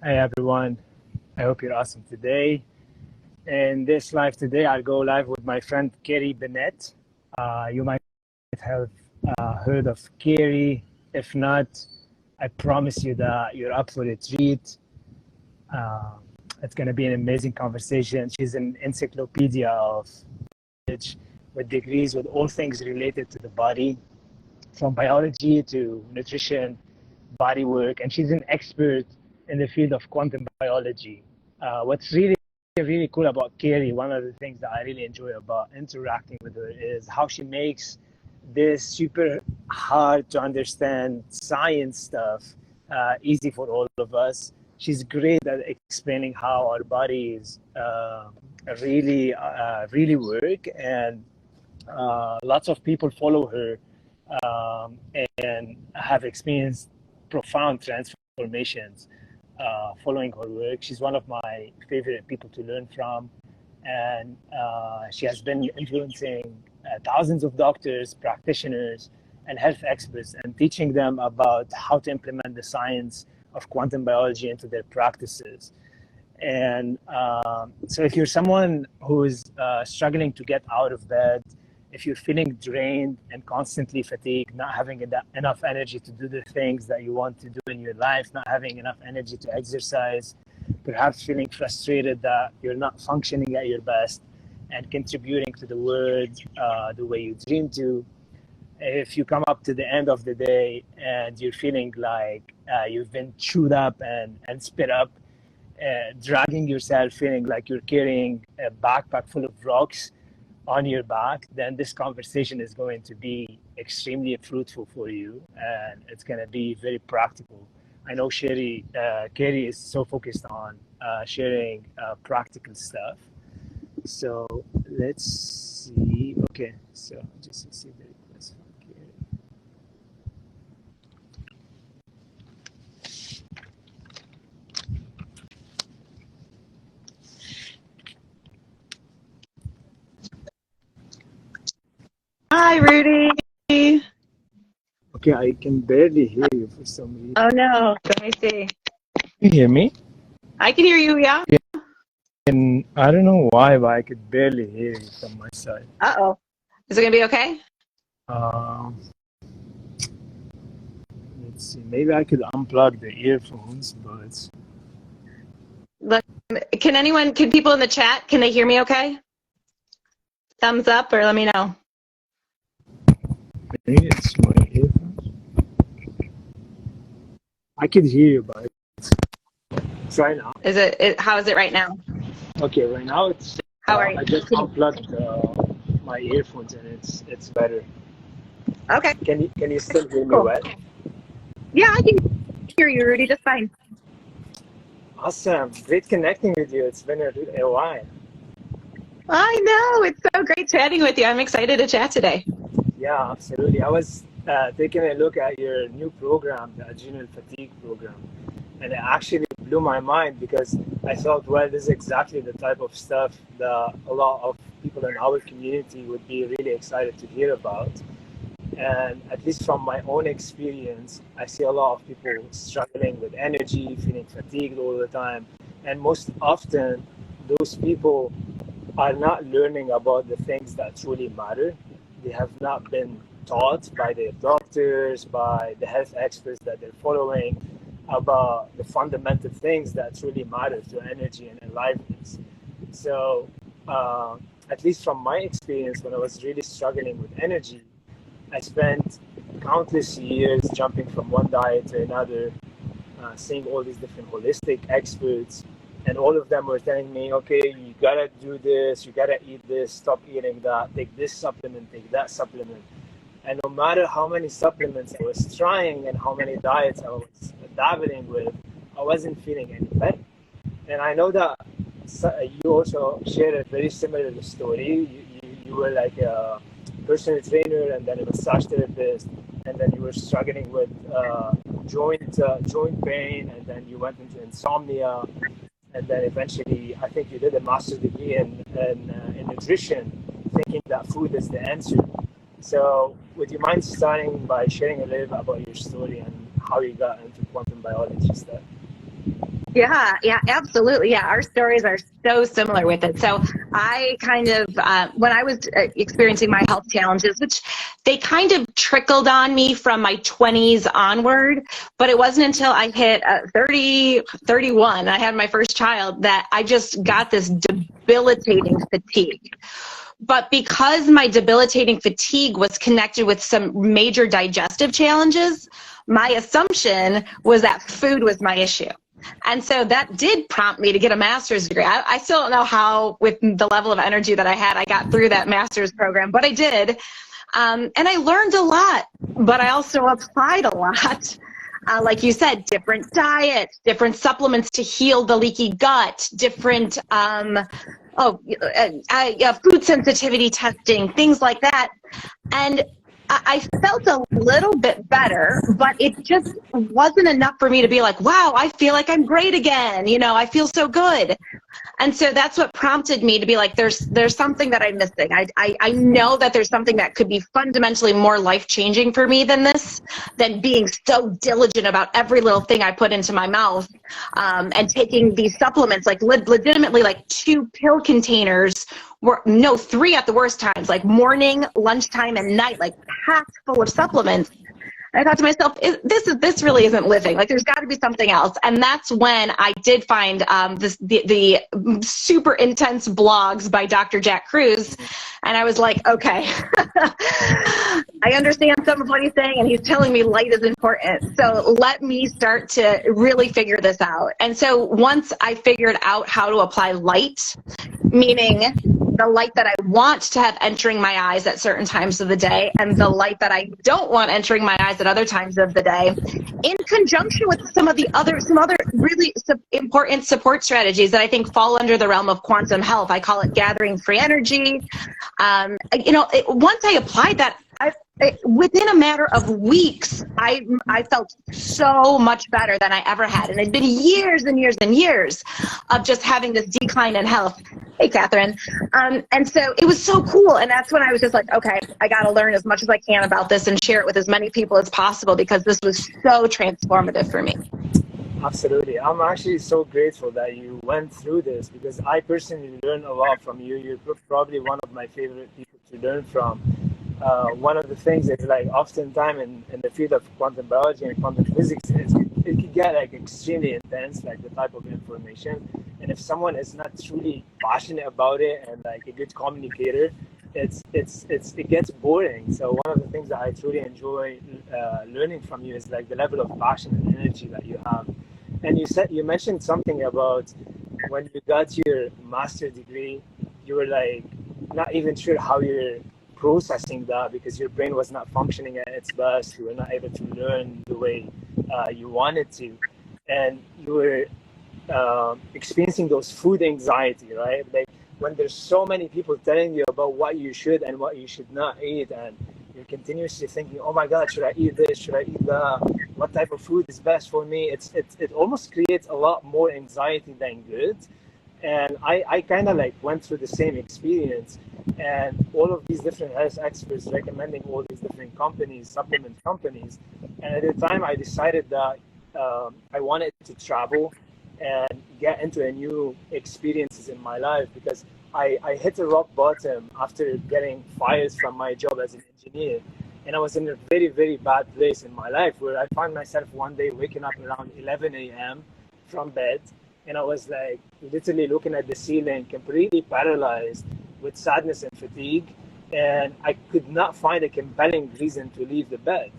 Hi everyone, I hope you're awesome today. In this live today, I'll go live with my friend Carrie Bennett. You might have heard of Carrie. If not, I promise you that you're up for a treat. It's going to be an amazing conversation. She's an encyclopedia of knowledge with degrees with all things related to the body, from biology to nutrition, body work, and she's an expert in the field of quantum biology. What's really cool about Carrie, one of the things that I really enjoy about interacting with her is how she makes this super hard to understand science stuff easy for all of us. She's great at explaining how our bodies really work, and lots of people follow her and have experienced profound transformations following her work. She's one of my favorite people to learn from, and she has been influencing thousands of doctors, practitioners, and health experts, and teaching them about how to implement the science of quantum biology into their practices. And so if you're someone who's struggling to get out of bed, if you're feeling drained and constantly fatigued, not having enough energy to do the things that you want to do in your life, not having enough energy to exercise, perhaps feeling frustrated that you're not functioning at your best and contributing to the world the way you dream to, if you come up to the end of the day and you're feeling like you've been chewed up and spit up, dragging yourself, feeling like you're carrying a backpack full of rocks on your back, then this conversation is going to be extremely fruitful for you, and it's going to be very practical. I know Carrie is so focused on sharing practical stuff. So let's see. Okay, so just see the request from Carrie. Hi, Roudy. Okay, I can barely hear you for some reason. Oh no, let me see. Can you hear me? I can hear you, yeah. And I don't know why, but I could barely hear you from my side. Uh-oh. Is it gonna be okay? Let's see. Maybe I could unplug the earphones, but Can people in the chat, can they hear me okay? Thumbs up or let me know. maybe it's my earphones. I could hear you, but try now. How is it right now? Okay, right now it's. How are you? I just unplugged my earphones and it's better. Okay. Can you still hear me Cool. well? Yeah, I can hear you, Roudy, just fine. Awesome. Great connecting with you. It's been a while. I know. It's so great chatting with you. I'm excited to chat today. Yeah, absolutely. I was taking a look at your new program, the Adrenal Fatigue program, and it actually blew my mind because I thought, well, this is exactly the type of stuff that a lot of people in our community would be really excited to hear about. And at least from my own experience, I see a lot of people struggling with energy, feeling fatigued all the time. And most often, those people are not learning about the things that truly matter. They have not been taught by their doctors, by the health experts that they're following about the fundamental things that truly matter to energy and aliveness. So, at least from my experience, when I was really struggling with energy, I spent countless years jumping from one diet to another, seeing all these different holistic experts, and all of them were telling me, okay, you gotta do this, you gotta eat this, stop eating that, take this supplement, take that supplement. And no matter how many supplements I was trying and how many diets I was dabbling with, I wasn't feeling any better. And I know that you also shared a very similar story. You were like a personal trainer and then a massage therapist, and then you were struggling with joint pain, and then you went into insomnia, and then eventually I think you did a master's degree in nutrition, thinking that food is the answer. So would you mind starting by sharing a little bit about your story and how you got into quantum biology stuff? Yeah, absolutely. Yeah, our stories are so similar with it. So I kind of, when I was experiencing my health challenges, which they kind of trickled on me from my 20s onward, but it wasn't until I hit 30, 31, I had my first child, that I just got this debilitating fatigue. But because my debilitating fatigue was connected with some major digestive challenges, my assumption was that food was my issue. And so that did prompt me to get a master's degree. I still don't know how, with the level of energy that I had, I got through that master's program, but I did. And I learned a lot, but I also applied a lot. Like you said, different diets, different supplements to heal the leaky gut, different food sensitivity testing, things like that. And I felt a little bit better, but it just wasn't enough for me to be like, wow, I feel like I'm great again. You know, I feel so good. And so that's what prompted me to be like, there's something that I'm missing. I know that there's something that could be fundamentally more life-changing for me than this, than being so diligent about every little thing I put into my mouth, and taking these supplements, like legitimately like 2 pill containers, no, 3 at the worst times, like morning, lunchtime, and night, like packed full of supplements. And I thought to myself, this really isn't living. Like, there's got to be something else. And that's when I did find the super intense blogs by Dr. Jack Kruse. And I was like, okay, I understand some of what he's saying, and he's telling me light is important. So let me start to really figure this out. And so once I figured out how to apply light, meaning the light that I want to have entering my eyes at certain times of the day, and the light that I don't want entering my eyes at other times of the day, in conjunction with some other really important support strategies that I think fall under the realm of quantum health. I call it gathering free energy. Once I applied that, within a matter of weeks, I felt so much better than I ever had. And it'd been years and years and years of just having this decline in health. Hey, Catherine. And so it was so cool. And that's when I was just like, okay, I got to learn as much as I can about this and share it with as many people as possible, because this was so transformative for me. Absolutely. I'm actually so grateful that you went through this, because I personally learned a lot from you. You're probably one of my favorite people to learn from. One of the things is, like, oftentimes in the field of quantum biology and quantum physics, it can get like extremely intense, like the type of information. And if someone is not truly passionate about it and like a good communicator, it gets boring. So one of the things that I truly enjoy learning from you is like the level of passion and energy that you have. And you mentioned something about when you got your master's degree, you were like not even sure how you're processing that, because your brain was not functioning at its best. You were not able to learn the way you wanted to, and you were experiencing those food anxiety, right? Like when there's so many people telling you about what you should and what you should not eat, and you're continuously thinking, oh my God, should I eat this? Should I eat that? What type of food is best for me? It almost creates a lot more anxiety than good. And I kind of like went through the same experience, and all of these different health experts recommending all these different companies, supplement companies. And at the time I decided that I wanted to travel and get into a new experiences in my life, because I hit a rock bottom after getting fired from my job as an engineer. And I was in a very, very bad place in my life, where I found myself one day waking up around 11 a.m. from bed. And I was like literally looking at the ceiling, completely paralyzed with sadness and fatigue. And I could not find a compelling reason to leave the bed.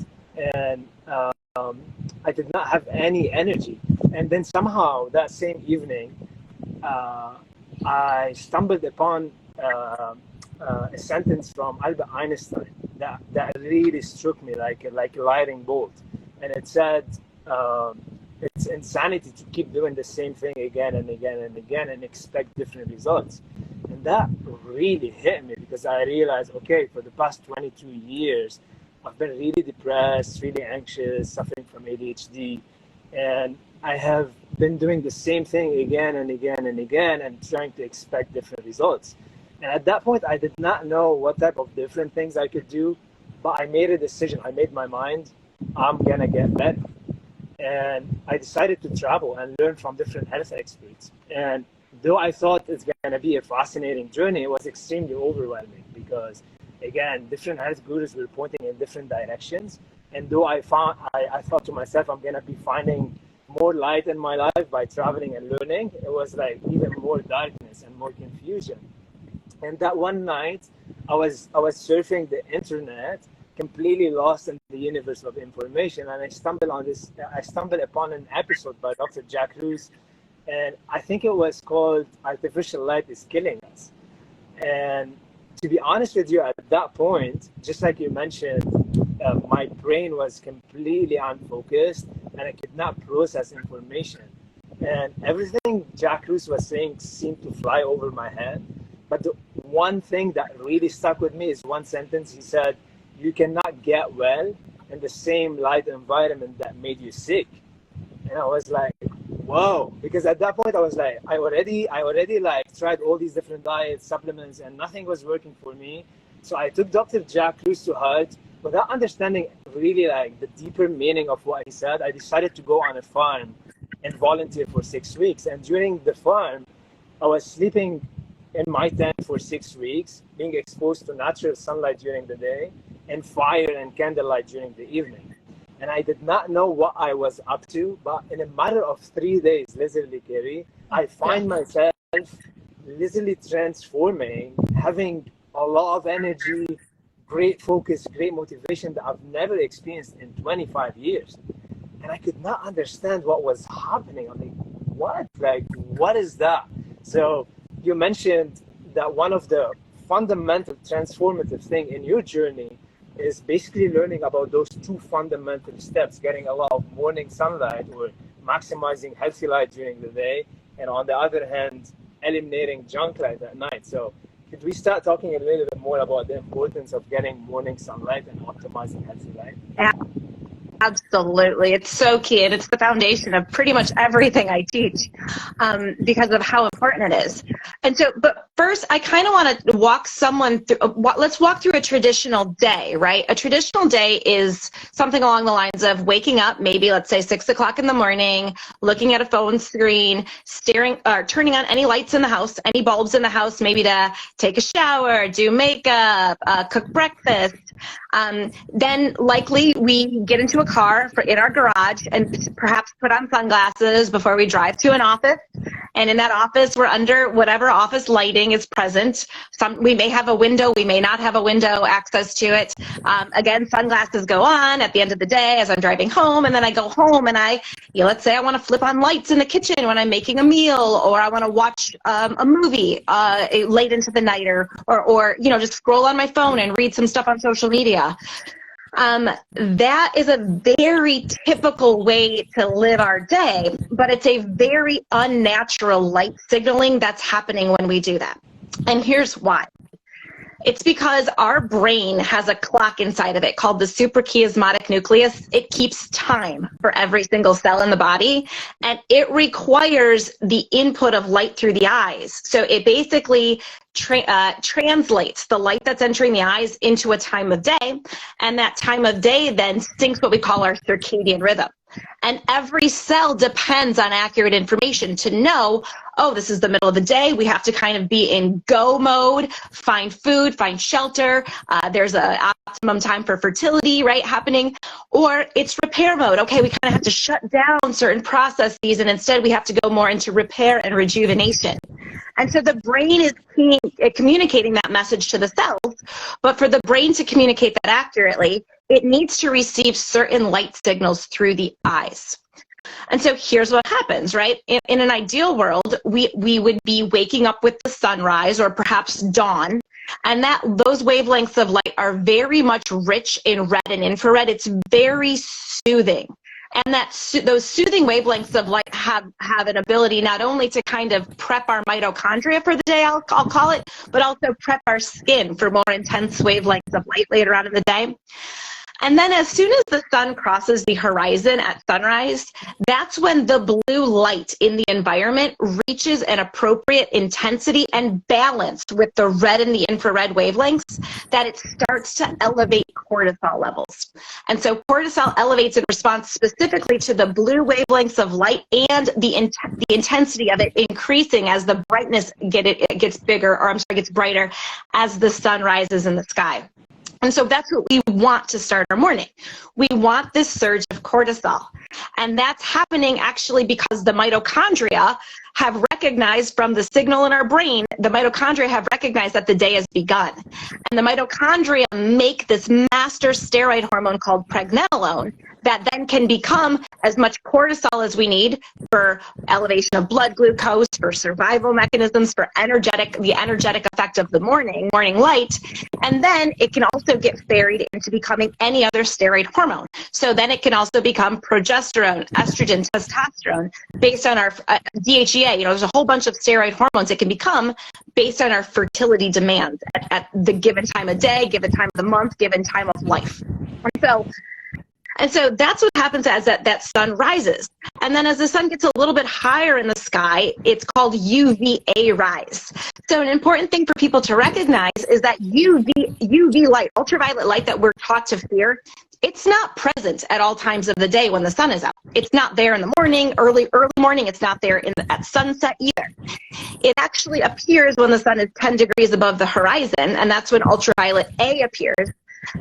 And I did not have any energy. And then somehow that same evening, I stumbled upon a sentence from Albert Einstein that really struck me like a lightning bolt. And it said, it's insanity to keep doing the same thing again and again and again and expect different results. And that really hit me, because I realized, okay, for the past 22 years, I've been really depressed, really anxious, suffering from ADHD. And I have been doing the same thing again and again and again and trying to expect different results. And at that point, I did not know what type of different things I could do, but I made a decision. I made my mind, I'm going to get better. And I decided to travel and learn from different health experts. And though I thought it's going to be a fascinating journey, it was extremely overwhelming because, again, different health gurus were pointing in different directions. And though I thought to myself, I'm going to be finding more light in my life by traveling and learning, it was like even more darkness and more confusion. And that one night, I was surfing the internet, completely lost in the universe of information, and I stumbled upon an episode by Dr. Jack Kruse, and I think it was called Artificial Light is Killing Us. And to be honest with you, at that point, just like you mentioned, my brain was completely unfocused and I could not process information. And everything Jack Kruse was saying seemed to fly over my head. But the one thing that really stuck with me is one sentence. He said, "You cannot get well in the same light environment that made you sick." And I was like, whoa, because at that point I was like, I already like tried all these different diets, supplements, and nothing was working for me. So I took Dr. Jack Kruse to heart without understanding really like the deeper meaning of what he said. I decided to go on a farm and volunteer for 6 weeks. And during the farm, I was sleeping in my tent for 6 weeks, being exposed to natural sunlight during the day and fire and candlelight during the evening. And I did not know what I was up to, but in a matter of 3 days, literally, Carrie, I find myself literally transforming, having a lot of energy, great focus, great motivation that I've never experienced in 25 years. And I could not understand what was happening. I'm like, what? Like, what is that? So you mentioned that one of the fundamental transformative thing in your journey is basically learning about those two fundamental steps, getting a lot of morning sunlight or maximizing healthy light during the day, and on the other hand, eliminating junk light at night. So could we start talking a little bit more about the importance of getting morning sunlight and optimizing healthy light? Yeah. Absolutely. It's so key, and it's the foundation of pretty much everything I teach because of how important it is. And so, but first, I kind of want to walk someone through, let's walk through a traditional day, right? A traditional day is something along the lines of waking up, maybe let's say 6 o'clock in the morning, looking at a phone screen, staring or turning on any lights in the house, any bulbs in the house, maybe to take a shower, do makeup, cook breakfast. Then likely we get into a car in our garage and perhaps put on sunglasses before we drive to an office. And in that office, we're under whatever office lighting is present. We may have a window, we may not have a window access to it. Again, sunglasses go on at the end of the day as I'm driving home, and then I go home and let's say I want to flip on lights in the kitchen when I'm making a meal, or I want to watch a movie late into the night, or just scroll on my phone and read some stuff on social media. That is a very typical way to live our day, but it's a very unnatural light signaling that's happening when we do that. And here's why. It's because our brain has a clock inside of it called the suprachiasmatic nucleus. It keeps time for every single cell in the body, and it requires the input of light through the eyes. So it basically translates the light that's entering the eyes into a time of day, and that time of day then syncs what we call our circadian rhythm. And every cell depends on accurate information to know, oh, this is the middle of the day. We have to kind of be in go mode, find food, find shelter. There's an optimum time for fertility, right, happening. Or it's repair mode. Okay, we kind of have to shut down certain processes, and instead we have to go more into repair and rejuvenation. And so the brain is communicating that message to the cells, but for the brain to communicate that accurately, it needs to receive certain light signals through the eyes. And so here's what happens, right? In an ideal world, we would be waking up with the sunrise or perhaps dawn, and those wavelengths of light are very much rich in red and infrared. It's very soothing. And those soothing wavelengths of light have an ability not only to kind of prep our mitochondria for the day, I'll call it, but also prep our skin for more intense wavelengths of light later on in the day. And then as soon as the sun crosses the horizon at sunrise, that's when the blue light in the environment reaches an appropriate intensity and balance with the red and the infrared wavelengths, that it starts to elevate cortisol levels. And so cortisol elevates in response specifically to the blue wavelengths of light and the intensity of it increasing as the brightness gets bigger, or gets brighter as the sun rises in the sky. And so that's what we want to start our morning. We want this surge of cortisol. And that's happening actually because the mitochondria have recognized from the signal in our brain, the mitochondria have recognized that the day has begun. And the mitochondria make this master steroid hormone called pregnenolone that then can become as much cortisol as we need for elevation of blood glucose, for survival mechanisms, for the energetic effect of the morning light. And then it can also get ferried into becoming any other steroid hormone. So then it can also become progesterone, estrogen, testosterone, based on our DHEA. There's a whole bunch of steroid hormones it can become based on our fertility demands at the given time of day, given time of the month, given time of life. And so that's what happens as that sun rises. And then as the sun gets a little bit higher in the sky, it's called UVA rise. So an important thing for people to recognize is that UV light, ultraviolet light that we're taught to fear, it's not present at all times of the day when the sun is out. It's not there in the morning, early morning. It's not there at sunset either. It actually appears when the sun is 10 degrees above the horizon, and that's when ultraviolet A appears.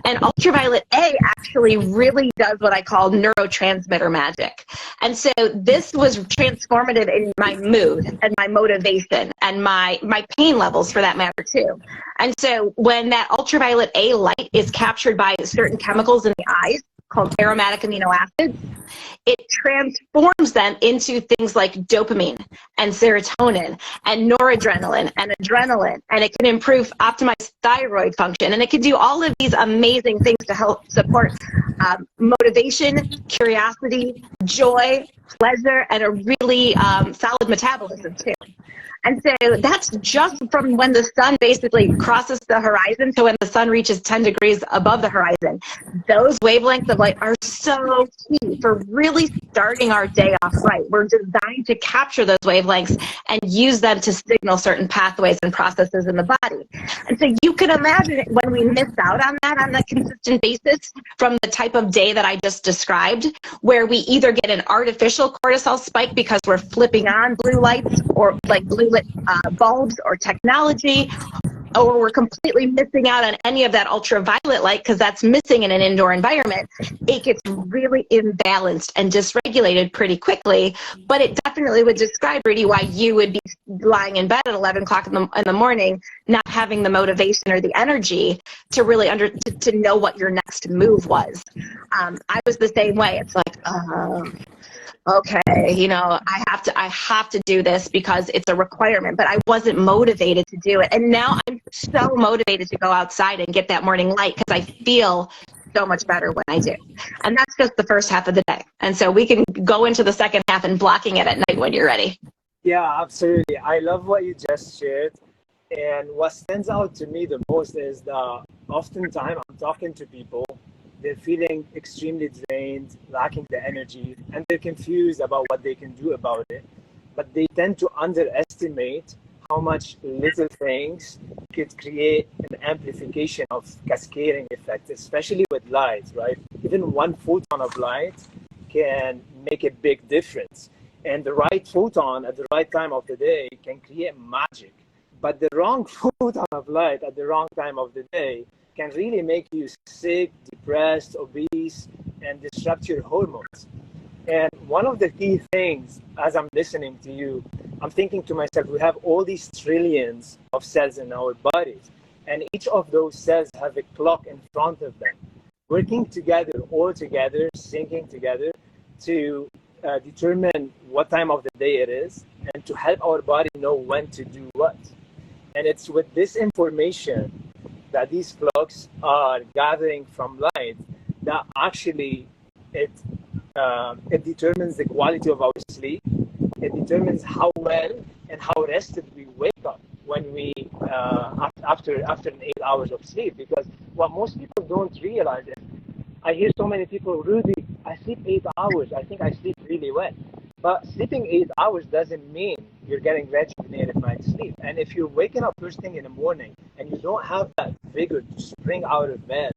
And ultraviolet A actually really does what I call neurotransmitter magic. And so this was transformative in my mood and my motivation and my pain levels for that matter too. And so when that ultraviolet A light is captured by certain chemicals in the eyes called aromatic amino acids, it transforms them into things like dopamine and serotonin and noradrenaline and adrenaline, and it can optimize thyroid function, and it can do all of these amazing things to help support motivation, curiosity, joy, pleasure, and a really solid metabolism too. And so that's just from when the sun basically crosses the horizon to when the sun reaches 10 degrees above the horizon. Those wavelengths of light are so key for really starting our day off right. We're designed to capture those wavelengths and use them to signal certain pathways and processes in the body. And so you can imagine when we miss out on that on a consistent basis from the type of day that I just described, where we either get an artificial cortisol spike because we're flipping on blue lights or like blue lit bulbs or technology, or we're completely missing out on any of that ultraviolet light because that's missing in an indoor environment, it gets really imbalanced and dysregulated pretty quickly. But it definitely would describe, Roudy, why you would be lying in bed at 11 o'clock in the morning, not having the motivation or the energy to really to know what your next move was. I was the same way. It's like, okay, I have to do this because it's a requirement, but I wasn't motivated to do it. And now I'm so motivated to go outside and get that morning light because I feel so much better when I do. And that's just the first half of the day. And so we can go into the second half and blocking it at night when you're ready. Yeah, absolutely. I love what you just shared. And what stands out to me the most is that oftentimes I'm talking to people, they're feeling extremely drained, lacking the energy, and they're confused about what they can do about it. But they tend to underestimate how much little things could create an amplification of cascading effect, especially with light, right? Even one photon of light can make a big difference. And the right photon at the right time of the day can create magic. But the wrong photon of light at the wrong time of the day can really make you sick, depressed, obese, and disrupt your hormones. And one of the key things, as I'm listening to you, I'm thinking to myself, we have all these trillions of cells in our bodies, and each of those cells have a clock in front of them, working together, all together, syncing together to determine what time of the day it is, and to help our body know when to do what. And it's with this information that these clocks are gathering from light that actually it determines the quality of our sleep. It determines how well and how rested we wake up when we after 8 hours of sleep. Because what most people don't realize is I hear so many people, Rudy, I sleep 8 hours. I think I sleep really well. But sleeping 8 hours doesn't mean you're getting rejuvenated night's sleep. And if you're waking up first thing in the morning and you don't have that vigor to spring out of bed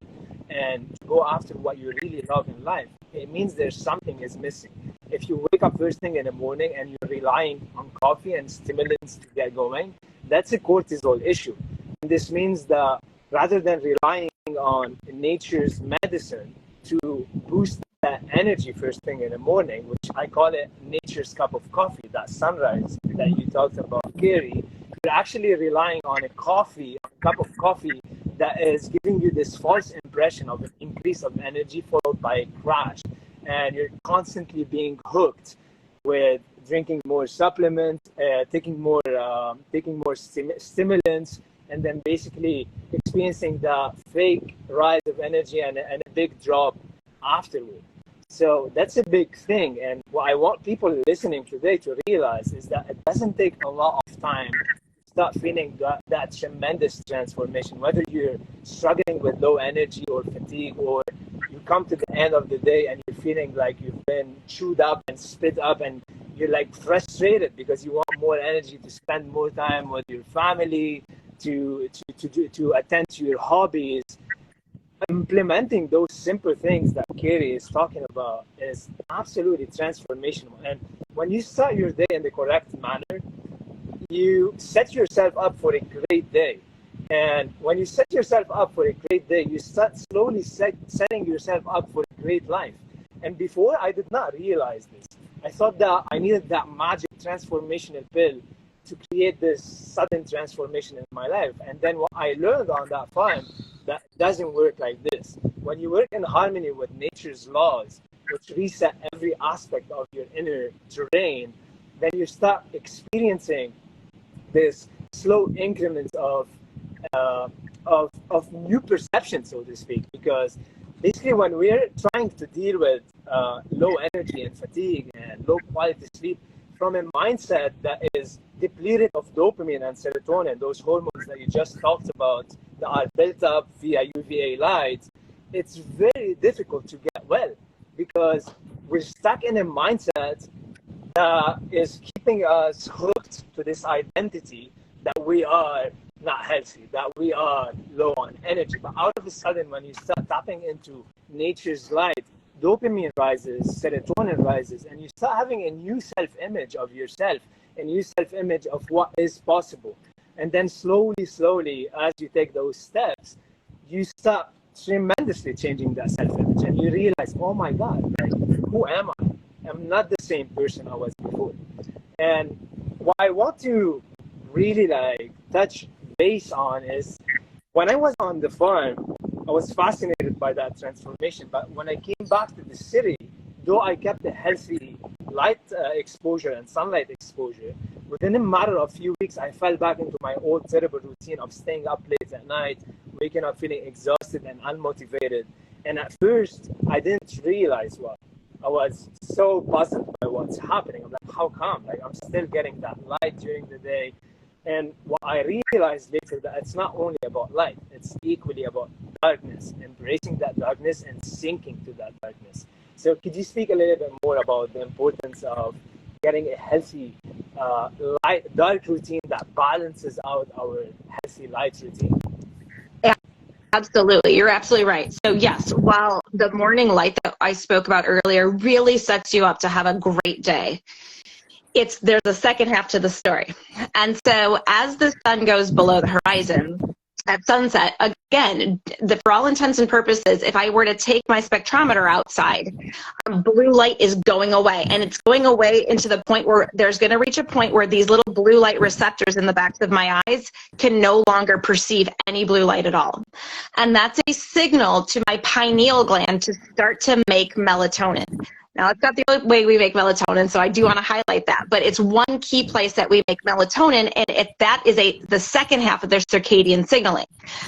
and go after what you really love in life, it means there's something is missing. If you wake up first thing in the morning and you're relying on coffee and stimulants to get going, that's a cortisol issue. And this means that rather than relying on nature's medicine to boost that energy first thing in the morning, which I call it nature's cup of coffee, that sunrise that you talked about, Carrie, you're actually relying on a cup of coffee that is giving you this false impression of an increase of energy followed by a crash. And you're constantly being hooked with drinking more supplements, taking more stimulants, and then basically experiencing the fake rise of energy and a big drop afterward. So that's a big thing. And what I want people listening today to realize is that it doesn't take a lot of time to start feeling that tremendous transformation, whether you're struggling with low energy or fatigue, or you come to the end of the day and you're feeling like you've been chewed up and spit up and you're like frustrated because you want more energy to spend more time with your family, to attend to your hobbies. Implementing those simple things that Carrie is talking about is absolutely transformational. And when you start your day in the correct manner, you set yourself up for a great day. And when you set yourself up for a great day, you start slowly setting yourself up for a great life. And before, I did not realize this. I thought that I needed that magic transformational pill to create this sudden transformation in my life. And then what I learned on that farm, that doesn't work like this. When you work in harmony with nature's laws, which reset every aspect of your inner terrain, then you start experiencing this slow increments of new perception, so to speak. Because basically when we're trying to deal with low energy and fatigue and low quality sleep from a mindset that is depleted of dopamine and serotonin, those hormones that you just talked about that are built up via UVA light, it's very difficult to get well because we're stuck in a mindset that is keeping us hooked to this identity that we are not healthy, that we are low on energy. But out of a sudden, when you start tapping into nature's light, dopamine rises, serotonin rises, and you start having a new self-image of yourself, a new self-image of what is possible. And then slowly, as you take those steps, you start tremendously changing that self-image. And you realize, oh my God, like, who am I? I'm not the same person I was before. And what I want to really touch base on is when I was on the farm, I was fascinated by that transformation. But when I came back to the city, though I kept a healthy light exposure and sunlight exposure, within a matter of few weeks, I fell back into my old terrible routine of staying up late at night, waking up feeling exhausted and unmotivated. And at first, I didn't realize why. I was so puzzled by what's happening. I'm like, how come? Like, I'm still getting that light during the day. And what I realized later, that it's not only about light, it's equally about darkness, embracing that darkness and sinking to that darkness. So could you speak a little bit more about the importance of getting a healthy dark routine that balances out our healthy light routine? Yeah, absolutely. You're absolutely right. So yes, while the morning light that I spoke about earlier really sets you up to have a great day, there's a second half to the story. And so as the sun goes below the horizon at sunset, again, for all intents and purposes, if I were to take my spectrometer outside, blue light is going away, and it's going away into the point where there's going to reach a point where these little blue light receptors in the backs of my eyes can no longer perceive any blue light at all. And that's a signal to my pineal gland to start to make melatonin. Now, it's not the only way we make melatonin, so I do want to highlight that. But it's one key place that we make melatonin, and that is the second half of their circadian signaling.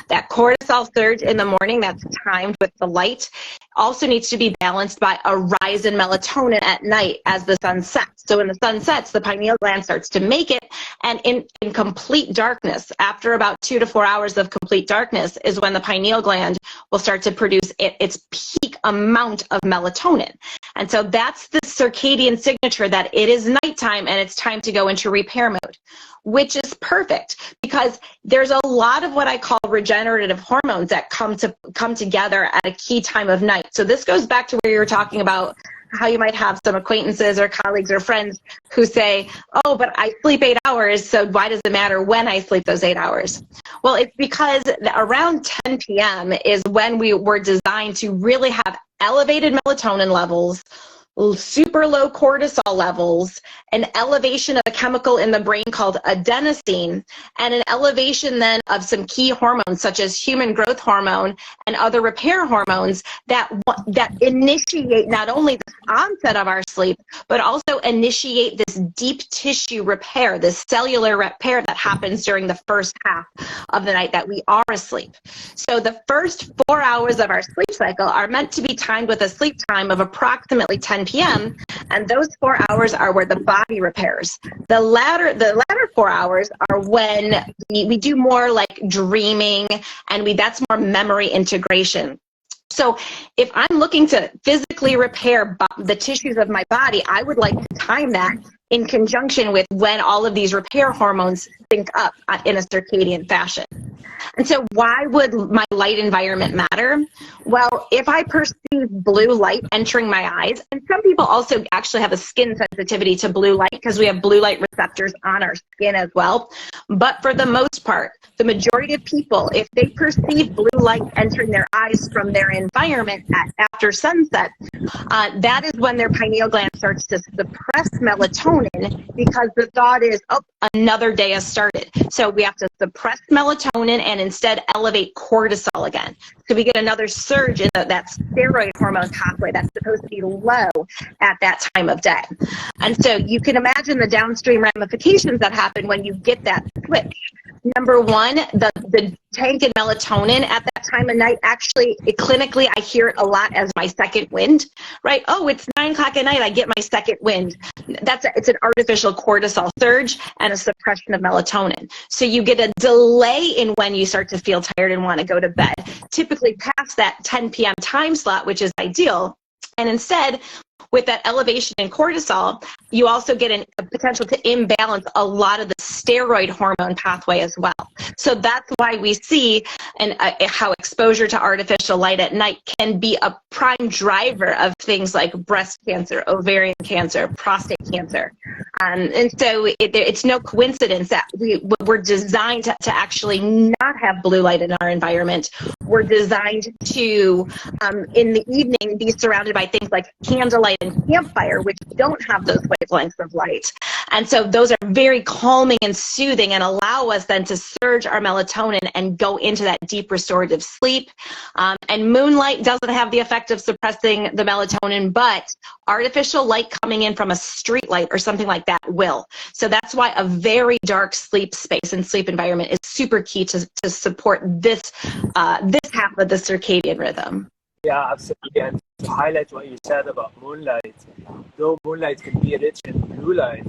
That cortisol surge in the morning that's timed with the light also needs to be balanced by a rise in melatonin at night as the sun sets. So when the sun sets, the pineal gland starts to make it, and in complete darkness, after about 2 to 4 hours of complete darkness, is when the pineal gland will start to produce its peak amount of melatonin. And so that's the circadian signature that it is nighttime and it's time to go into repair mode, which is perfect because there's a lot of what I call regenerative hormones that come together at a key time of night. So this goes back to where you were talking about how you might have some acquaintances or colleagues or friends who say, oh, but I sleep 8 hours, so why does it matter when I sleep those 8 hours? Well, it's because around 10 p.m. is when we were designed to really have elevated melatonin levels, super low cortisol levels, an elevation of a chemical in the brain called adenosine, and an elevation then of some key hormones such as human growth hormone and other repair hormones that initiate not only the onset of our sleep, but also initiate this deep tissue repair, this cellular repair that happens during the first half of the night that we are asleep. So the first 4 hours of our sleep cycle are meant to be timed with a sleep time of approximately 10 p.m. and those 4 hours are where the body repairs. The latter 4 hours are when we do more like dreaming, and that's more memory integration. So if I'm looking to physically repair the tissues of my body, I would like to time that in conjunction with when all of these repair hormones sync up in a circadian fashion. And so why would my light environment matter? Well, if I perceive blue light entering my eyes, and some people also actually have a skin sensitivity to blue light because we have blue light receptors on our skin as well. But for the most part, the majority of people, if they perceive blue light entering their eyes from their environment after sunset, that is when their pineal gland starts to suppress melatonin because the thought is, oh, another day has started. So we have to suppress melatonin and instead elevate cortisol again. So we get another surge in that steroid hormone pathway that's supposed to be low at that time of day. And so you can imagine the downstream ramifications that happen when you get that switch. Number one, the tank in melatonin at that time of night, actually, clinically, I hear it a lot as my second wind, right? Oh, it's 9 o'clock at night, I get my second wind. It's an artificial cortisol surge and a suppression of melatonin. So you get a delay in when you start to feel tired and want to go to bed, typically past that 10 p.m. time slot, which is ideal. And instead, with that elevation in cortisol, you also get a potential to imbalance a lot of the steroid hormone pathway as well. So that's why we see how exposure to artificial light at night can be a prime driver of things like breast cancer, ovarian cancer, prostate cancer. And so it's no coincidence that we're designed to actually not have blue light in our environment. We're designed to, in the evening, be surrounded by things like candlelight and campfire, which don't have those wavelengths of light. And so those are very calming and soothing and allow us then to surge our melatonin and go into that deep restorative sleep. And moonlight doesn't have the effect of suppressing the melatonin, but artificial light coming in from a street light or something like that will. So that's why a very dark sleep space and sleep environment is super key to support this half of the circadian rhythm. Yeah, absolutely. And to highlight what you said about moonlight, though moonlight can be rich in blue light,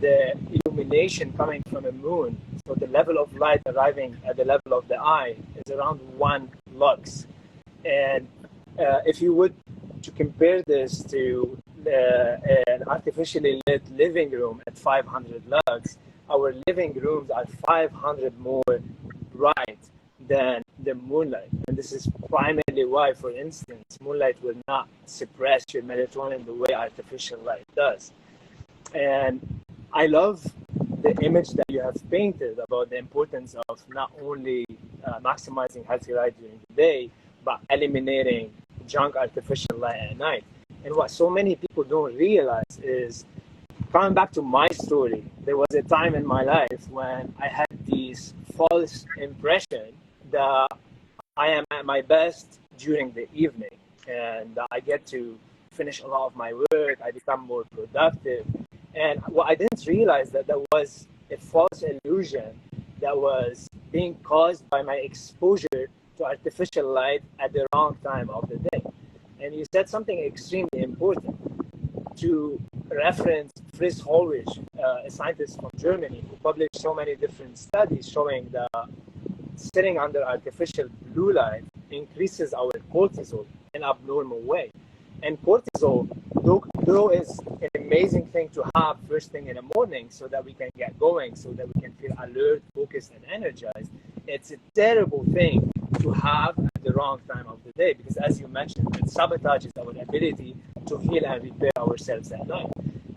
the illumination coming from a moon, so the level of light arriving at the level of the eye is around 1 lux. And if you would to compare this to an artificially lit living room at 500 lux, our living rooms are 500 more bright than the moonlight. And this is primarily why, for instance, moonlight will not suppress your melatonin the way artificial light does. And I love the image that you have painted about the importance of not only maximizing healthy light during the day, but eliminating junk artificial light at night. And what so many people don't realize is, coming back to my story, there was a time in my life when I had this false impression that I am at my best during the evening and I get to finish a lot of my work, I become more productive. And what I didn't realize that there was a false illusion that was being caused by my exposure to artificial light at the wrong time of the day. And you said something extremely important. To reference Fritz Holrich, a scientist from Germany who published so many different studies showing that sitting under artificial blue light increases our cortisol an abnormal way. And cortisol, though is an amazing thing to have first thing in the morning so that we can get going, so that we can feel alert, focused, and energized, it's a terrible thing to have at the wrong time of the day, because as you mentioned, it sabotages our ability to heal and repair ourselves at night.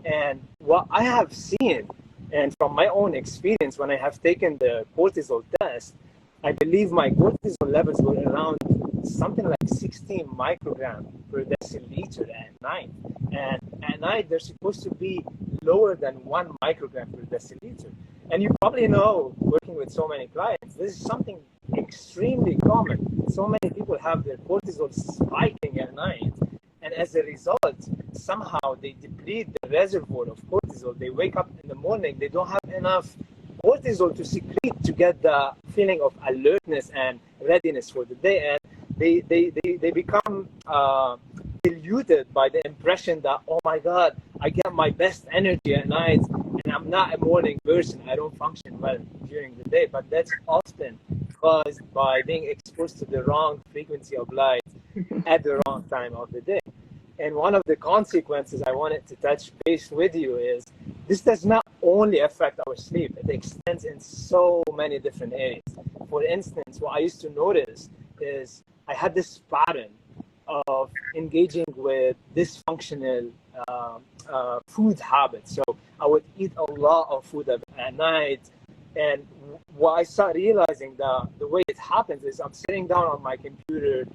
And what I have seen, and from my own experience, when I have taken the cortisol test, I believe my cortisol levels were around something like 16 microgram per deciliter at night. And at night, they're supposed to be lower than 1 microgram per deciliter. And you probably know, working with so many clients, this is something extremely common. So many people have their cortisol spiking at night. And as a result, somehow they deplete the reservoir of cortisol. They wake up in the morning, they don't have enough cortisol to secrete to get the feeling of alertness and readiness for the day. And they become diluted by the impression that, oh my God, I get my best energy at night and I'm not a morning person. I don't function well during the day. But that's often caused by being exposed to the wrong frequency of light at the wrong time of the day. And one of the consequences I wanted to touch base with you is this does not only affect our sleep, it extends in so many different areas. For instance, what I used to notice is I had this pattern of engaging with dysfunctional food habits. So I would eat a lot of food at night. And what I started realizing that the way it happens is I'm sitting down on my computer,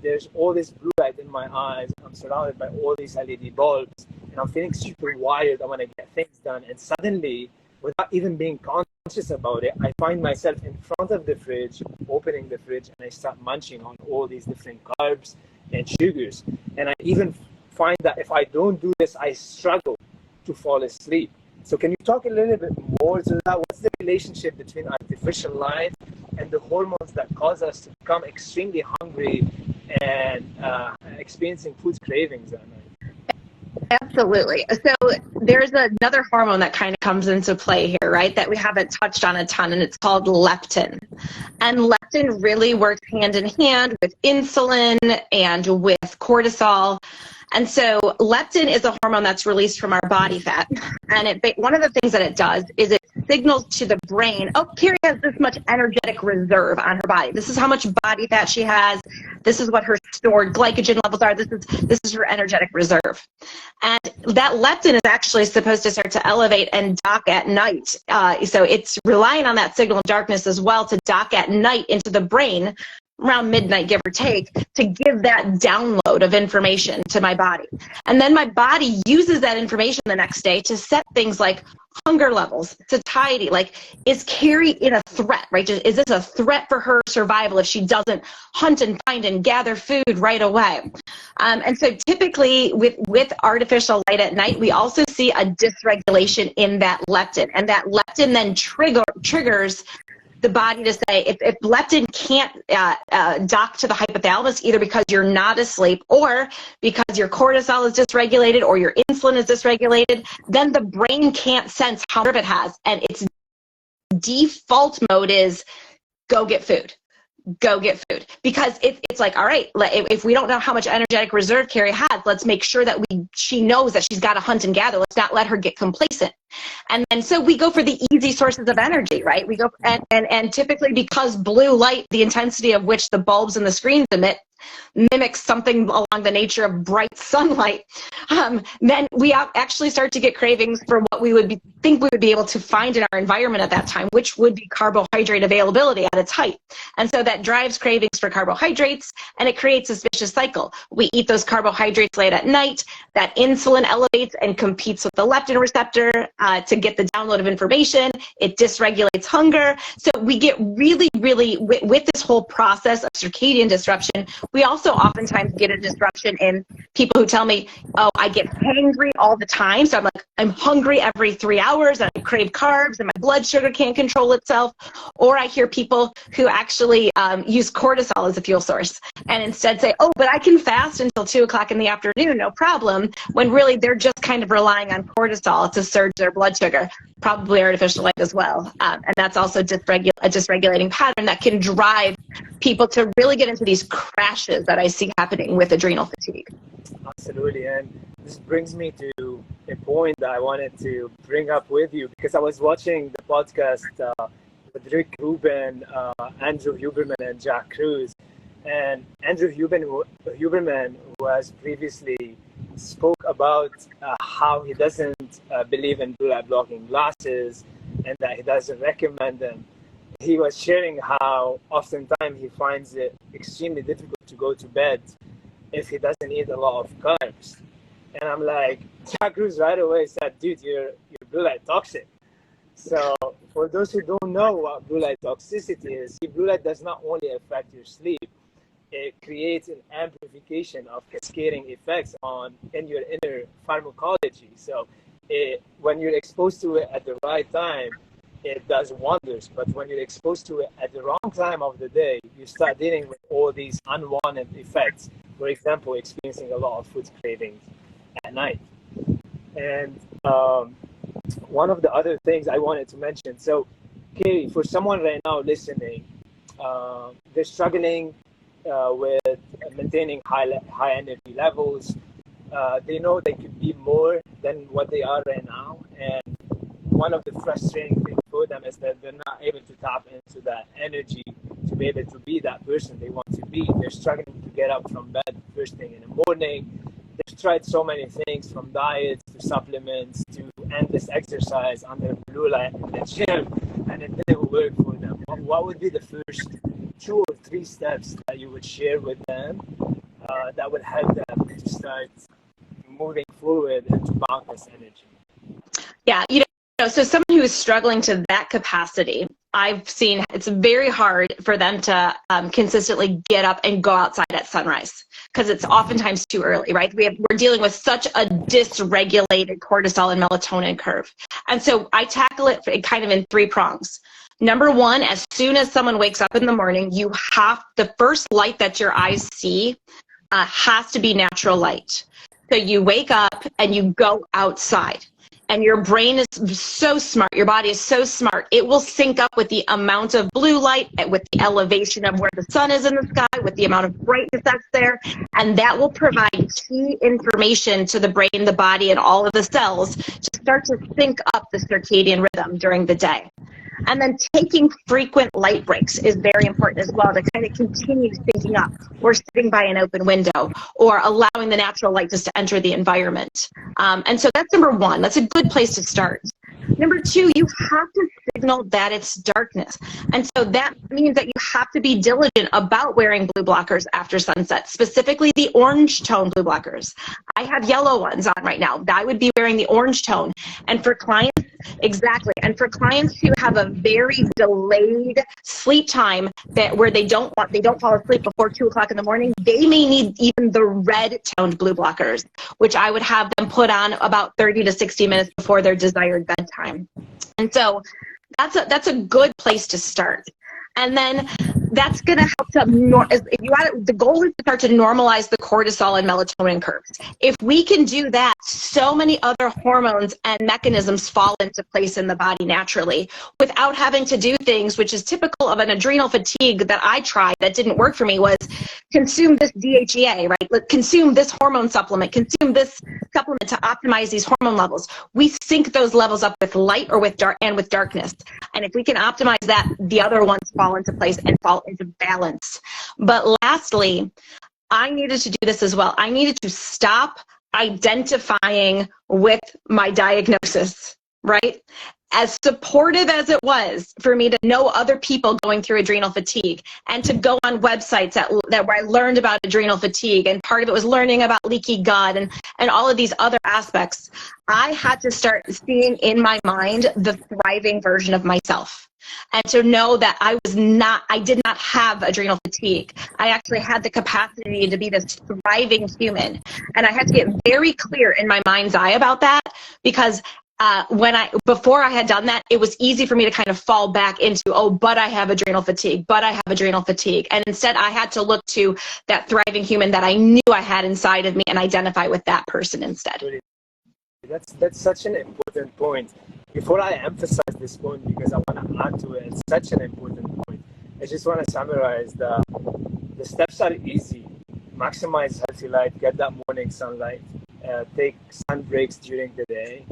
there's all this blue light in my eyes, I'm surrounded by all these LED bulbs, and I'm feeling super wired, I want to get things done. And suddenly, without even being conscious about it, I find myself in front of the fridge, opening the fridge, and I start munching on all these different carbs and sugars. And I even find that if I don't do this, I struggle to fall asleep. So can you talk a little bit more to that? What's the relationship between artificial light and the hormones that cause us to become extremely hungry and experiencing food cravings at night? Absolutely. So there's another hormone that kind of comes into play here, right, that we haven't touched on a ton, and it's called leptin. And leptin really works hand in hand with insulin and with cortisol. And so leptin is a hormone that's released from our body fat. And one of the things that it does is it signals to the brain, oh, Carrie has this much energetic reserve on her body. This is how much body fat she has. This is what her stored glycogen levels are. This is her energetic reserve. And that leptin is actually supposed to start to elevate and dock at night. So it's relying on that signal of darkness as well to dock at night into the brain around midnight, give or take, to give that download of information to my body. And then my body uses that information the next day to set things like hunger levels, satiety, like is Carrie in a threat, right? Is this a threat for her survival if she doesn't hunt and find and gather food right away? And so typically with artificial light at night, we also see a dysregulation in that leptin. And that leptin then triggers the body to say, if leptin can't dock to the hypothalamus, either because you're not asleep or because your cortisol is dysregulated or your insulin is dysregulated, then the brain can't sense how much it has. And its default mode is go get food. Go get food. Because it's like, all right, if we don't know how much energetic reserve Carrie has, let's make sure that she knows that she's got to hunt and gather. Let's not let her get complacent. And so we go for the easy sources of energy, right? We go and typically because blue light, the intensity of which the bulbs and the screens emit, mimics something along the nature of bright sunlight, then we actually start to get cravings for what we would think we would be able to find in our environment at that time, which would be carbohydrate availability at its height. And so that drives cravings for carbohydrates, and it creates this vicious cycle. We eat those carbohydrates late at night, that insulin elevates and competes with the leptin receptor to get the download of information. It dysregulates hunger. So we get really, with this whole process of circadian disruption, we also oftentimes get a disruption in people who tell me, oh, I get hangry all the time. So I'm like, I'm hungry every 3 hours and I crave carbs and my blood sugar can't control itself. Or I hear people who actually use cortisol as a fuel source and instead say, oh, but I can fast until 2 o'clock in the afternoon, no problem, when really they're just kind of relying on cortisol to surge their blood sugar, probably artificial light as well. And that's also a dysregulating pattern that can drive people to really get into these crashes that I see happening with adrenal fatigue. Absolutely, and this brings me to a point that I wanted to bring up with you, because I was watching the podcast with Rick Rubin, Andrew Huberman, and Jack Cruz. And Andrew Huberman, who has previously spoke about how he doesn't believe in blue light blocking glasses and that he doesn't recommend them. He was sharing how oftentimes he finds it extremely difficult to go to bed if he doesn't eat a lot of carbs. And I'm like, Jack Cruz right away said, dude, you're blue light toxic. So for those who don't know what blue light toxicity is, blue light does not only affect your sleep, it creates an amplification of cascading effects in your inner pharmacology. So when you're exposed to it at the right time, it does wonders. But when you're exposed to it at the wrong time of the day, you start dealing with all these unwanted effects. For example, experiencing a lot of food cravings at night. And one of the other things I wanted to mention, so Carrie, for someone right now listening, they're struggling with maintaining high energy levels. They know they could be more than what they are right now, and one of the frustrating things for them is that they're not able to tap into that energy to be able to be that person they want to be. They're struggling to get up from bed first thing in the morning. They've tried so many things, from diets to supplements to endless exercise under blue light in the gym, and it didn't work for them. What would be the first 2 or 3 steps that you would share with them that would help them to start moving forward and to balance energy? Yeah, so someone who is struggling to that capacity, I've seen it's very hard for them to consistently get up and go outside at sunrise, because it's oftentimes too early, right? We're dealing with such a dysregulated cortisol and melatonin curve. And so I tackle it kind of in 3 prongs. Number 1, as soon as someone wakes up in the morning, the first light that your eyes see has to be natural light. So you wake up and you go outside. And your brain is so smart, your body is so smart, it will sync up with the amount of blue light, with the elevation of where the sun is in the sky, with the amount of brightness that's there, and that will provide key information to the brain, the body, and all of the cells to start to sync up the circadian rhythm during the day. And then taking frequent light breaks is very important as well, to kind of continue syncing up, or sitting by an open window, or allowing the natural light just to enter the environment. And so that's number 1. That's a good place to start. Number 2, you have to signal that it's darkness. And so that means that you have to be diligent about wearing blue blockers after sunset, specifically the orange tone blue blockers. I have yellow ones on right now. I would be wearing the orange tone. And for clients, exactly. And for clients who have a very delayed sleep time where they don't fall asleep before 2 o'clock in the morning, they may need even the red toned blue blockers, which I would have them put on about 30 to 60 minutes before their desired bedtime. And so that's a good place to start. And then that's going to help to, the goal is to start to normalize the cortisol and melatonin curves. If we can do that, so many other hormones and mechanisms fall into place in the body naturally without having to do things, which is typical of an adrenal fatigue that I tried that didn't work for me, was consume this DHEA, right? Consume this hormone supplement, consume this supplement to optimize these hormone levels. We sync those levels up with light or with darkness. And if we can optimize that, the other ones fall into place and fall into balance. But lastly, I needed to do this as well. I needed to stop identifying with my diagnosis, right? As supportive as it was for me to know other people going through adrenal fatigue, and to go on websites where I learned about adrenal fatigue, and part of it was learning about leaky gut and all of these other aspects, I had to start seeing in my mind the thriving version of myself. And to know that I did not have adrenal fatigue. I actually had the capacity to be this thriving human. And I had to get very clear in my mind's eye about that, because before I had done that, it was easy for me to kind of fall back into, but I have adrenal fatigue, And instead I had to look to that thriving human that I knew I had inside of me and identify with that person instead. That's such an important point. Before I emphasize this point, because I want to add to it, it's such an important point, I just want to summarize that the steps are easy. Maximize healthy light, get that morning sunlight, take sun breaks during the day,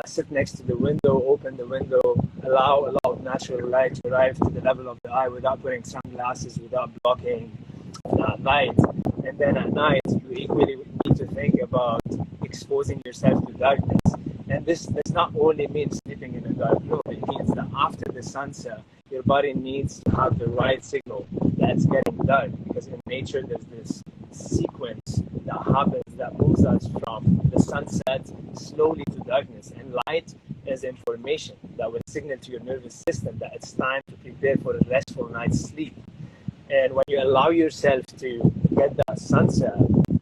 sit next to the window, open the window, allow a lot of natural light to arrive to the level of the eye without wearing sunglasses, without blocking light. And then at night, you equally need to think about exposing yourself to darkness. And this does not only mean sleeping in a dark room, it means that after the sunset, your body needs to have the right signal that it's getting dark, because in nature there's this sequence that happens that moves us from the sunset slowly to darkness. And light is information that will signal to your nervous system that it's time to prepare for a restful night's sleep. And when you allow yourself to get that sunset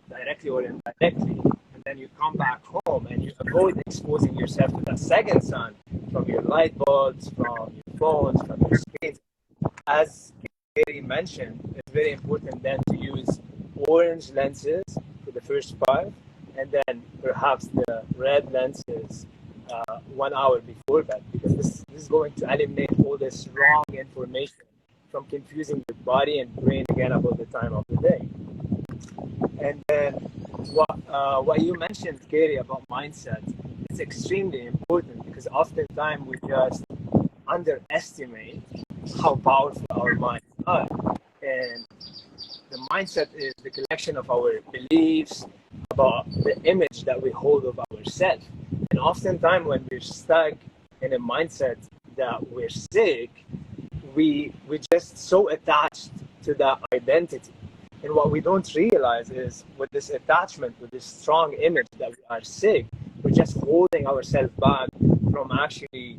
directly or indirectly, and then you come back home and you avoid exposing yourself to the second sun from your light bulbs, from your phones, from your screens. As Carrie mentioned, it's very important then to use orange lenses for the first part, and then perhaps the red lenses 1 hour before bed, because this is going to eliminate all this wrong information from confusing your body and brain again about the time of the day. And then what you mentioned, Carrie, about mindset, it's extremely important, because oftentimes we just underestimate how powerful our minds are. And the mindset is the collection of our beliefs about the image that we hold of ourselves. And oftentimes when we're stuck in a mindset that we're sick, we just so attached to that identity. And what we don't realize is with this attachment, with this strong image that we are sick, we're just holding ourselves back from actually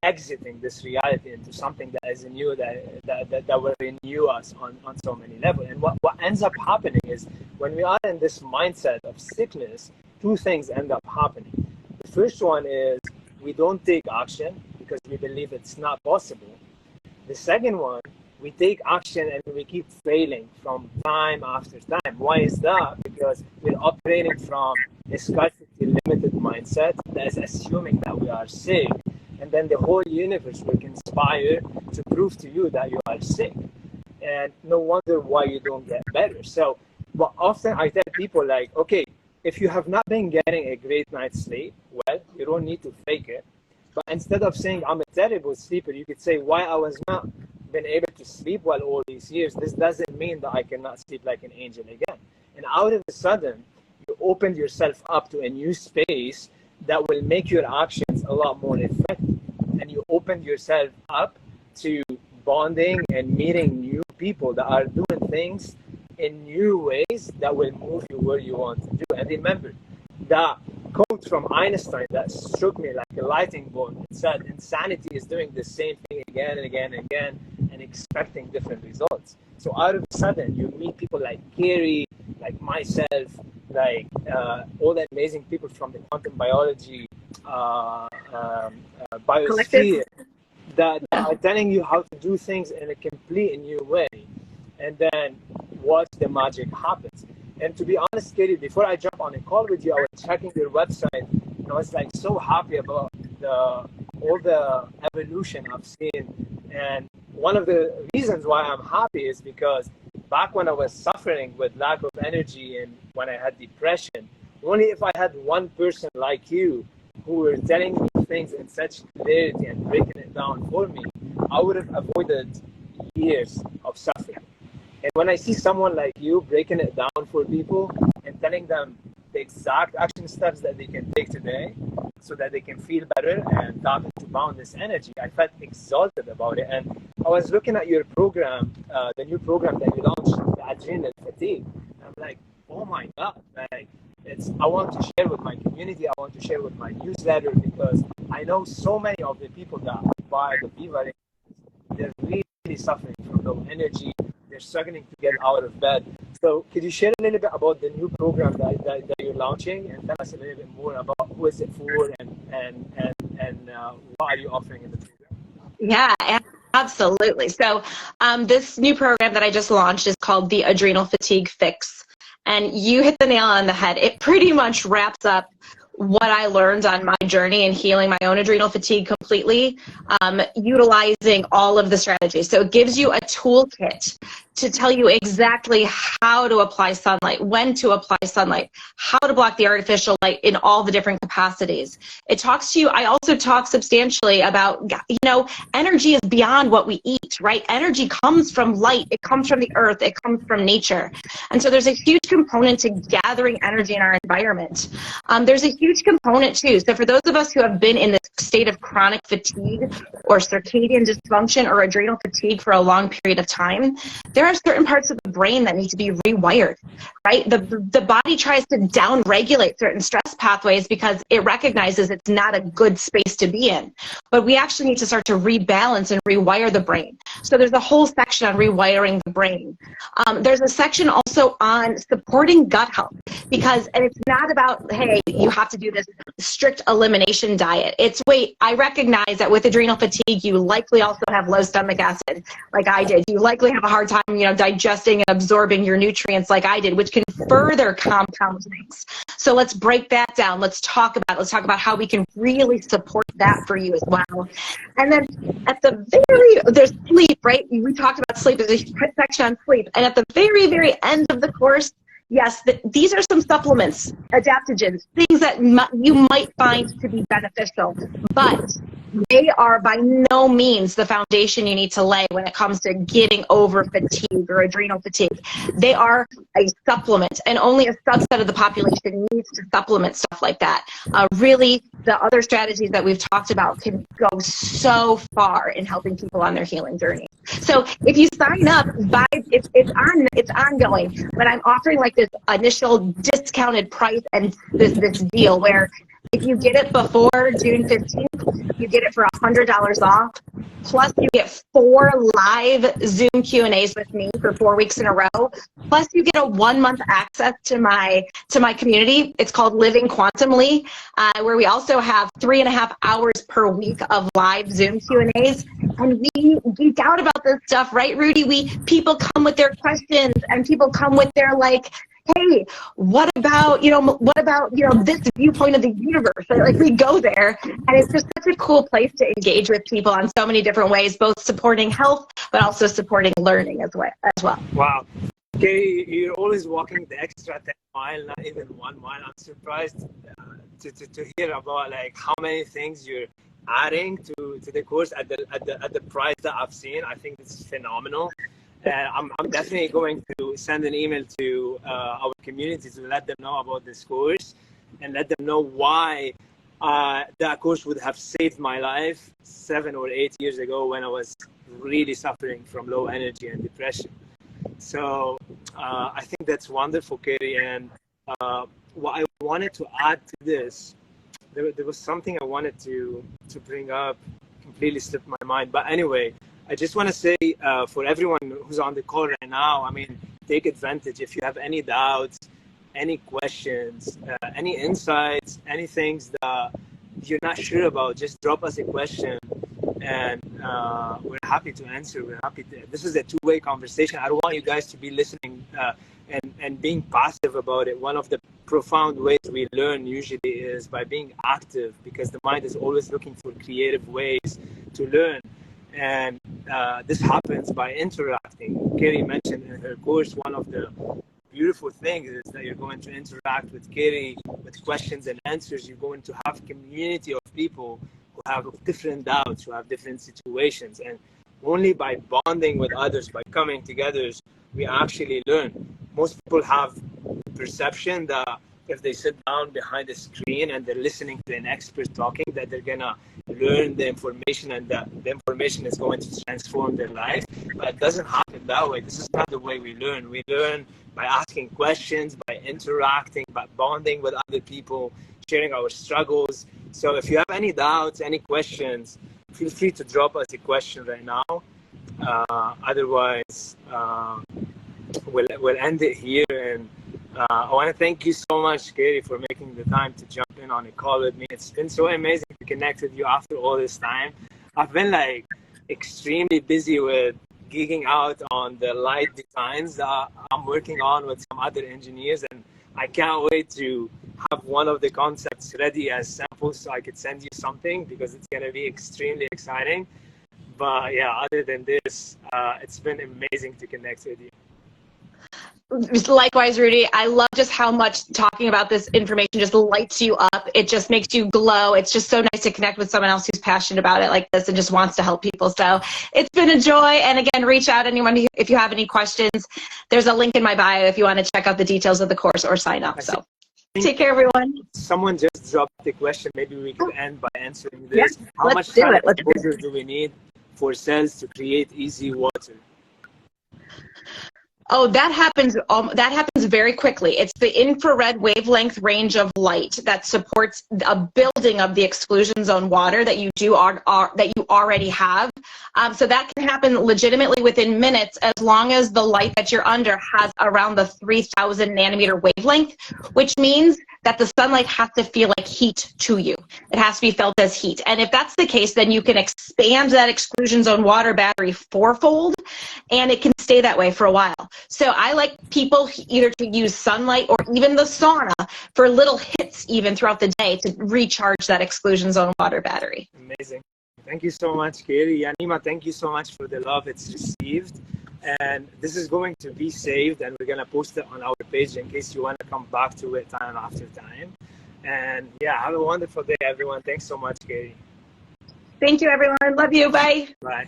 exiting this reality into something that is new, that will renew us on so many levels. And what ends up happening is when we are in this mindset of sickness, two things end up happening. The first one is we don't take action because we believe it's not possible. The second one, we take action and we keep failing from time after time. Why is that? Because we're operating from a scarcity limited mindset that is assuming that we are sick, and then the whole universe will conspire to prove to you that you are sick. And no wonder why you don't get better. So, but often I tell people, like, okay, if you have not been getting a great night's sleep, well, you don't need to fake it. But instead of saying I'm a terrible sleeper, you could say, why I was not been able to sleep well all these years, this doesn't mean that I cannot sleep like an angel again. And out of a sudden, you opened yourself up to a new space that will make your actions a lot more effective. And you opened yourself up to bonding and meeting new people that are doing things in new ways that will move you where you want to do. And remember, that quote from Einstein that struck me like a lightning bolt. It said, insanity is doing the same thing again and again and again and expecting different results. So out of a sudden, you meet people like Carrie, like myself, like all the amazing people from the quantum biology biosphere that are telling you how to do things in a complete new way. And then watch the magic happens. And to be honest, Katie, before I jump on a call with you, I was checking your website, and I was like so happy about all the evolution I've seen. And one of the reasons why I'm happy is because back when I was suffering with lack of energy and when I had depression, only if I had one person like you who were telling me things in such clarity and breaking it down for me, I would have avoided years of suffering. And when I see someone like you breaking it down for people and telling them the exact action steps that they can take today so that they can feel better and tap into boundless energy, I felt exalted about it. And I was looking at your program, the new program that you launched, the Adrenal Fatigue. And I'm like, oh my God, like, I want to share with my community, I want to share with my newsletter, because I know so many of the people that buy the VivaRays, they're really suffering from low energy. They're struggling to get out of bed. So could you share a little bit about the new program that you're launching, and tell us a little bit more about who is it for and what are you offering in the program? Yeah, absolutely. So this new program that I just launched is called the Adrenal Fatigue Fix. And you hit the nail on the head. It pretty much wraps up what I learned on my journey in healing my own adrenal fatigue completely, utilizing all of the strategies. So it gives you a toolkit to tell you exactly how to apply sunlight, when to apply sunlight, how to block the artificial light in all the different capacities. It talks to you. I also talk substantially about, you know, energy is beyond what we eat, right? Energy comes from light. It comes from the earth. It comes from nature. And so there's a huge component to gathering energy in our environment. There's a huge component too. So for those of us who have been in this state of chronic fatigue or circadian dysfunction or adrenal fatigue for a long period of time, there are certain parts of the brain that need to be rewired, right? The body tries to downregulate certain stress pathways because it recognizes it's not a good space to be in. But we actually need to start to rebalance and rewire the brain. So there's a whole section on rewiring the brain. There's a section also on supporting gut health, because, and it's not about, hey, you have to do this strict elimination diet. It's, wait, I recognize that with adrenal fatigue, you likely also have low stomach acid, like I did. You likely have a hard time, you know, digesting and absorbing your nutrients like I did, which can further compound things. So let's break that down. Let's talk about how we can really support that for you as well. And then at the there's sleep, right? We talked about sleep. There's a section on sleep. And at the very, very end of the course, yes, these are some supplements, adaptogens, things that you might find to be beneficial, but they are by no means the foundation you need to lay when it comes to getting over fatigue or adrenal fatigue. They are a supplement, and only a subset of the population needs to supplement stuff like that. Really, the other strategies that we've talked about can go so far in helping people on their healing journey. So if you sign up, it's ongoing, but I'm offering like this initial discounted price and this deal where if you get it before June 15th, you get it for $100 off. Plus, you get 4 live Zoom Q&As with me for 4 weeks in a row. Plus, you get a 1-month access to my community. It's called Living Quantumly, where we also have 3.5 hours per week of live Zoom Q&As. And we geek out about this stuff, right, Roudy? People come with their questions, and people come with their like, hey, what about this viewpoint of the universe? Like, we go there, and it's just such a cool place to engage with people on so many different ways, both supporting health, but also supporting learning as well. Wow. Okay, you're always walking the extra 10 mile, not even 1 mile. I'm surprised to hear about like how many things you're adding to the course at the price that I've seen. I think it's phenomenal. I'm definitely going to send an email to our community to let them know about this course and let them know why that course would have saved my life 7 or 8 years ago when I was really suffering from low energy and depression. So I think that's wonderful, Carrie. And what I wanted to add to this, there was something I wanted to bring up, completely slipped my mind. But anyway, I just want to say for everyone who's on the call right now, I mean, take advantage. If you have any doubts, any questions, any insights, any things that you're not sure about, just drop us a question, and we're happy to answer. This is a two-way conversation. I don't want you guys to be listening and being passive about it. One of the profound ways we learn usually is by being active, because the mind is always looking for creative ways to learn. And this happens by interacting. Carrie mentioned in her course, one of the beautiful things is that you're going to interact with Carrie with questions and answers. You're going to have a community of people who have different doubts, who have different situations. And only by bonding with others, by coming together, we actually learn. Most people have the perception that if they sit down behind a screen and they're listening to an expert talking, that they're gonna learn the information and that the information is going to transform their life. But it doesn't happen that way. This is not the way we learn. We learn by asking questions, by interacting, by bonding with other people, sharing our struggles. So if you have any doubts, any questions, feel free to drop us a question right now. Otherwise, we'll end it here. And I want to thank you so much, Carrie, for making the time to jump in on a call with me. It's been so amazing to connect with you after all this time. I've been like extremely busy with geeking out on the light designs that I'm working on with some other engineers, and I can't wait to have one of the concepts ready as samples so I could send you something, because it's going to be extremely exciting. But yeah, other than this, it's been amazing to connect with you. Likewise, Roudy. I love just how much talking about this information just lights you up. It just makes you glow. It's just so nice to connect with someone else who's passionate about it like this and just wants to help people. So it's been a joy. And again, reach out anyone if you have any questions. There's a link in my bio if you want to check out the details of the course or sign up. So take care, everyone. Someone just dropped the question. Maybe we could end by answering this. Yeah, how much time exposure do we need for cells to create easy water? Oh, that happens very quickly. It's the infrared wavelength range of light that supports a building of the exclusion zone water that you already have. So that can happen legitimately within minutes as long as the light that you're under has around the 3,000 nanometer wavelength, which means that the sunlight has to feel like heat to you. It has to be felt as heat. And if that's the case, then you can expand that exclusion zone water battery fourfold, and it can stay that way for a while. So I like people either to use sunlight or even the sauna for little hits even throughout the day to recharge that exclusion zone water battery. Amazing. Thank you so much, Carrie. Yanima, thank you so much for the love it's received. And this is going to be saved, and we're going to post it on our page in case you want to come back to it time after time. And yeah, have a wonderful day, everyone. Thanks so much, Carrie. Thank you, everyone. Love you. Bye. Bye.